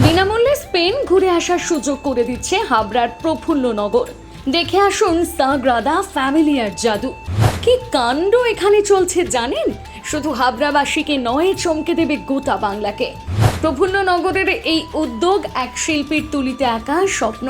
বিনামূল্যে স্পেন ঘুরে আসার সুযোগ করে দিচ্ছে হাবড়ার প্রফুল্লনগর। দেখে আসুন সাগ্রাদা ফ্যামিলিয়ার জাদু। কি কাণ্ড এখানে চলছে জানেন? শুধু হাবড়াবাসীকে নয়, চমকে দেবে গোটা বাংলাকে। প্রফুল্লনগরের এই উদ্যোগ এক শিল্পীর তুলিতে আঁকা স্বপ্ন,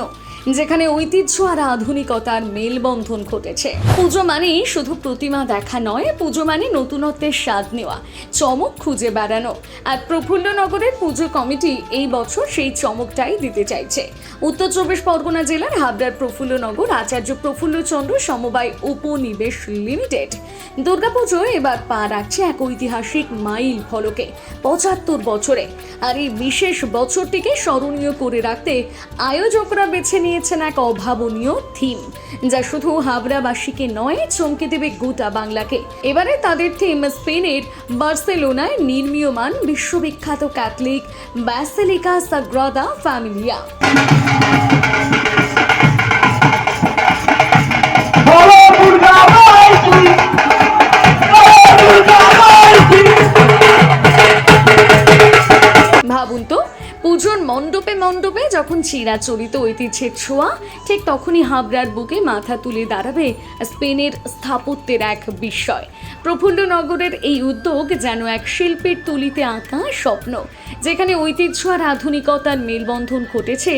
যেখানে ঐতিহ্য আর আধুনিকতার মেলবন্ধন ঘটেছে। পুজো মানেই শুধু প্রতিমা দেখা নয়, পুজো মানে নতুনত্বের স্বাদ নেওয়া, চমক খুঁজে বেড়ানো। আর প্রফুল্লনগরের পুজো কমিটি এই বছর সেই চমকটাই দিতে চাইছে। উত্তর চব্বিশ পরগনা জেলার হাবড়ার প্রফুল্লনগর আচার্য প্রফুল্লচন্দ্র সমবায় উপনিবেশ লিমিটেড দুর্গাপুজো এবার পা রাখছে এক ঐতিহাসিক মাইল ফলকে ৭৫ বছরে। আর এই বিশেষ বছরটিকে স্মরণীয় করে রাখতে আয়োজকরা বেছে নিয়েছেন এক অভাবনীয় থিম, যা শুধু হাবড়াবাসীকে নয়, চমকে দেবে গোটা বাংলাকে। এবারে তাদের থিম স্পেনের বার্সেলোনায় নির্মীয়মান বিশ্ববিখ্যাত ক্যাথলিক ব্যাসিলিকা সাগ্রাদা ফ্যামিলিয়া। ভাবুন তো, পুজোর মণ্ডপে মণ্ডপে যখন চিরাচরিত ঐতিহ্যের ছোঁয়া, ঠিক তখনই হাবড়ার বুকে মাথা তুলে দাঁড়াবে স্পেনের স্থাপত্যের এক বিস্ময়। প্রফুল্লনগরের এই উদ্যোগ যেন এক শিল্পীর তুলিতে আঁকা স্বপ্ন, যেখানে ঐতিহ্য আর আধুনিকতার মেলবন্ধন ঘটেছে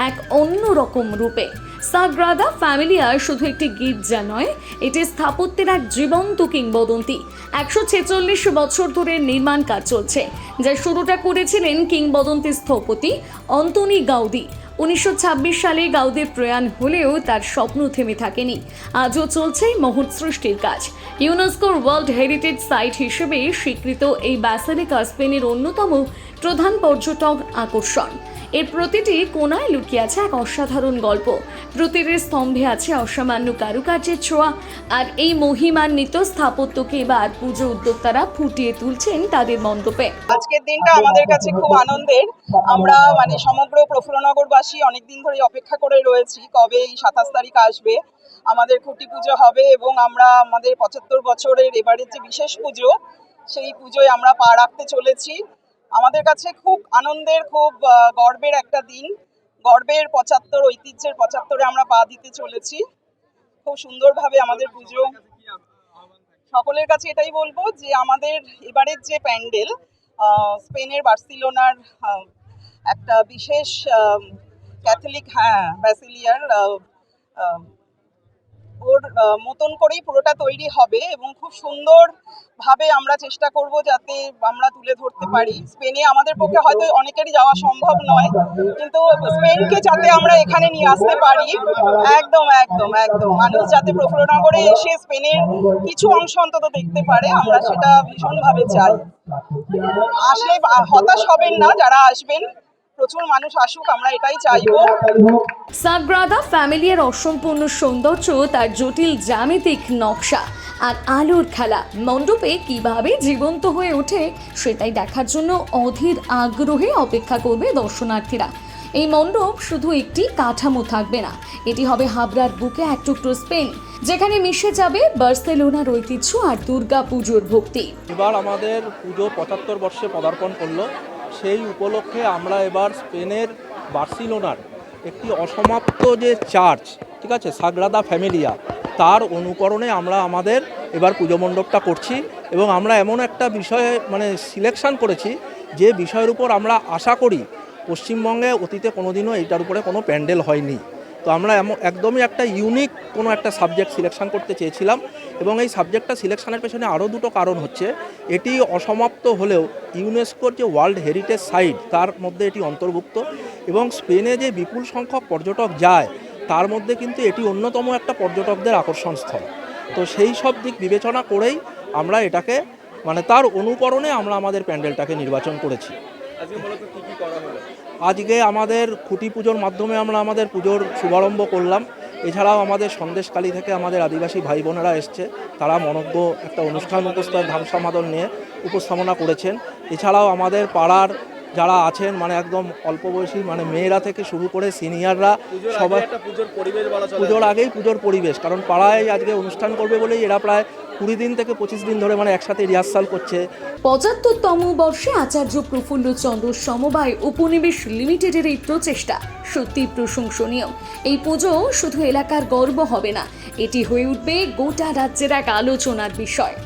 এক অন্যরকম রূপে। সাগ্রাদা ফ্যামিলিয়া শুধু একটি গির্জা নয়, এটি স্থাপত্যের এক জীবন্ত কিংবদন্তি। ১৪৬ বছর ধরে নির্মাণ কাজ চলছে, যা শুরুটা করেছিলেন কিংবদন্তি স্থপতি অন্তোনি গাউদি। ১৯২৬ সালে গাউদির প্রয়াণ হলেও তার স্বপ্ন থেমে থাকেনি। আজও চলছে মহৎ সৃষ্টির কাজ। ইউনেস্কোর ওয়ার্ল্ড হেরিটেজ সাইট হিসেবে স্বীকৃত এই ব্যাসিলিকা স্পেনের অন্যতম প্রধান পর্যটক আকর্ষণ। এর প্রতিটি কোণায় লুকিয়ে আছে এক অসাধারণ গল্প, প্রতিটি স্তম্ভে আছে অসামান্য কারুকার্যের ছোঁয়া। আর এই মহিমান্বিত স্থাপত্যকে এবার পুজো উদ্যোক্তারা ফুটিয়ে তুলছেন তাদের মণ্ডপে। আজকের দিনটা আমাদের কাছে খুব আনন্দের। আমরা সমগ্র প্রফুল্লনগরবাসী অনেকদিন ধরে অপেক্ষা করে রয়েছি কবে এই ২৭ তারিখ আসবে, আমাদের খুঁটি পুজো হবে এবং আমরা আমাদের ৭৫ বছরের এবারের যে বিশেষ পুজো, সেই পুজোয় আমরা পা রাখতে চলেছি। আমাদের কাছে খুব আনন্দের, খুব গর্বের একটা দিন। গর্বের ৭৫, ঐতিহ্যের ৭৫-এ আমরা পা দিতে চলেছি। খুব সুন্দরভাবে আমাদের পুজো। সকলের কাছে এটাই বলবো যে আমাদের এবারের যে প্যান্ডেল, স্পেনের বার্সেলোনার একটা বিশেষ ক্যাথলিক ব্যাসিলিয়ার ওর মতন করেই পুরোটা তৈরি হবে এবং খুব সুন্দরভাবে আমরা চেষ্টা করব যাতে আমরা তুলে ধরতে পারি। স্পেনে আমাদের পক্ষে হয়তো অনেকেরই যাওয়া সম্ভব নয়, কিন্তু স্পেনকে যাতে আমরা এখানে নিয়ে আসতে পারি, একদম একদম একদম মানুষ যাতে প্রফুল্লনগরে এসে স্পেনের কিছু অংশ অন্তত দেখতে পারে, আমরা সেটা ভীষণভাবে চাই। আসলে হতাশ হবেন না যারা আসবেন, প্রচুর মানুষ আসুক, আমরা এটাই চাইবো। সাগ্রাদা ফ্যামিলিয়ার অসম্পূর্ণ সৌন্দর্য, তার জটিল জ্যামিতিক নকশা আর আলোর খেলা মণ্ডপে কিভাবে জীবন্ত হয়ে ওঠে, সেটাই দেখার জন্য অধীর আগ্রহে অপেক্ষা করবে দর্শনার্থীরা। এই মণ্ডপ শুধু একটি কাঠামো থাকবে না, এটি হবে হাবড়ার বুকে এক টুকরো স্পেন, যেখানে মিশে যাবে বার্সেলোনার ঐতিহ্য আর দুর্গা পুজোর ভক্তি। এবার আমাদের পুজো ৭৫ বর্ষে পদার্পণ করলো। সেই উপলক্ষে আমরা এবার স্পেনের বার্সেলোনার একটি অসমাপ্ত যে চার্চ, ঠিক আছে, সাগ্রাদা ফ্যামিলিয়া, তার অনুকরণে আমরা আমাদের এবার পুজো মণ্ডপটা করছি। এবং আমরা এমন একটা বিষয়ে সিলেকশন করেছি যে বিষয়ের উপর আমরা আশা করি পশ্চিমবঙ্গে অতীতে কোনোদিনও এইটার উপরে কোনো প্যান্ডেল হয়নি। তো আমরা একদমই একটা ইউনিক কোনো একটা সাবজেক্ট সিলেকশন করতে চেয়েছিলাম। এবং এই সাবজেক্টটা সিলেকশনের পেছনে আরও দুটো কারণ হচ্ছে, এটি অসমাপ্ত হলেও ইউনেস্কোর যে ওয়ার্ল্ড হেরিটেজ সাইট, তার মধ্যে এটি অন্তর্ভুক্ত। এবং স্পেনে যে বিপুল সংখ্যক পর্যটক যায়, তার মধ্যে কিন্তু এটি অন্যতম একটা পর্যটকদের আকর্ষণ স্থল। তো সেই সব দিক বিবেচনা করেই আমরা এটাকে তার অনুকরণে আমরা আমাদের প্যান্ডেলটাকে নির্বাচন করেছি। আজকে আমাদের খুঁটি পুজোর মাধ্যমে আমরা আমাদের পুজোর শুভারম্ভ করলাম। এছাড়াও আমাদের সন্দেশখালী থেকে আমাদের আদিবাসী ভাই বোনেরা এসছে, তারা মনজ্ঞ একটা অনুষ্ঠান ধাম সমাদর নিয়ে উপস্থাপনা করেছেন। এছাড়াও আমাদের পাড়ার যারা আছেন একদম অল্প বয়সী মেয়েরা থেকে শুরু করে সিনিয়ররা সবাই পুজোর আগেই পুজোর পরিবেশ, কারণ পাড়ায় আজকে অনুষ্ঠান করবে বলেই এরা প্রায় 20 দিন থেকে 25 দিন ধরে মানে একসাথে রিহার্সাল করছে। 75তম বর্ষে আচার্য প্রফুল্লচন্দ্র সমবায় উপনিবেশ লিমিটেডের এই প্রচেষ্টা সত্যি প্রশংসনীয়। এই পুজো শুধু এলাকার গর্ব হবে না, এটি হয়ে উঠবে গোটা রাজ্যের এক আলোচনার বিষয়।